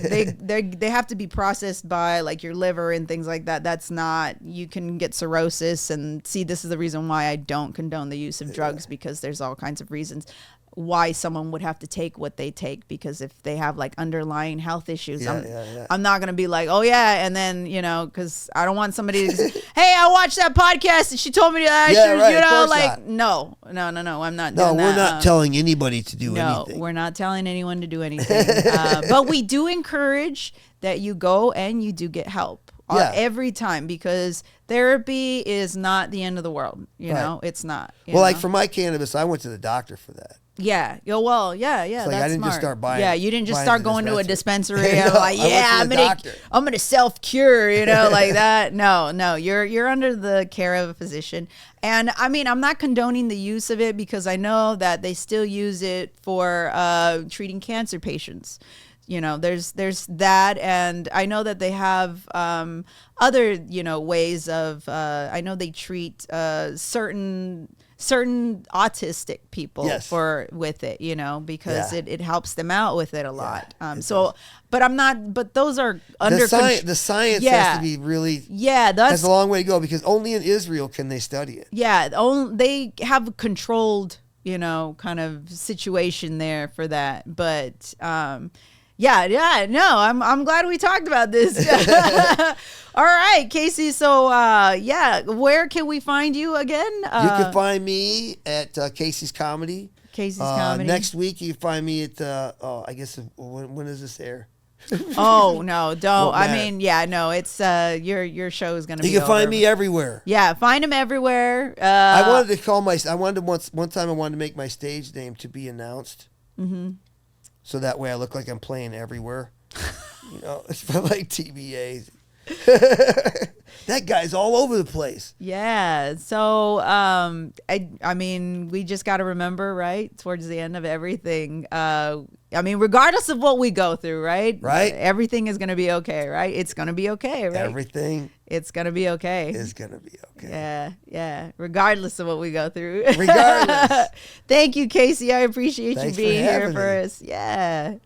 have to be processed by like your liver and things like that. That's not, you can get cirrhosis, and see, this is the reason why I don't condone the use of drugs, because there's all kinds of reasons why someone would have to take what they take, because if they have like underlying health issues, I'm not going to be like, oh yeah. And then, cause I don't want somebody to say, hey, I watched that podcast and she told me that no, I'm not doing that. No, we're not telling anybody to do anything. No, we're not telling anyone to do anything. But we do encourage that you go and you do get help. every time, because therapy is not the end of the world. You know, it's not. Well, like for my cannabis, I went to the doctor for that. Yeah. Well, yeah. It's like that's I didn't smart. just start buying. Yeah, you didn't just start going to a dispensary. No, and like, I went to the doctor. I'm gonna self cure, you know, like that. No, you're under the care of a physician. And I mean, I'm not condoning the use of it, because I know that they still use it for treating cancer patients. You know, there's that, and I know that they have other, you know, ways of. I know they treat certain autistic people with it, you know, because it helps them out with it a lot. But those are under the science has to be really that's a long way to go, because only in Israel can they study it. They have a controlled, you know, kind of situation there for that. But I'm glad we talked about this. All right, Casey. So, where can we find you again? You can find me at Casey's Comedy. Casey's Comedy. Next week, you can find me at, I guess, when does this air? Oh, no, don't. I mean, it's, your show is going to be You can find me everywhere. Yeah, find him everywhere. I wanted to one time I wanted to make my stage name to be announced. Mm-hmm. So that way I look like I'm playing everywhere. You know, it's for like TBA. That guy's all over the place. Yeah. So, I mean, we just got to remember, right, towards the end of everything, I mean, regardless of what we go through, right? Right. Everything is going to be okay, right? It's going to be okay, right? Everything. It's going to be okay. It's going to be okay. Yeah. Regardless of what we go through. Regardless. Thank you, Casey. I appreciate you being here for us. Yeah.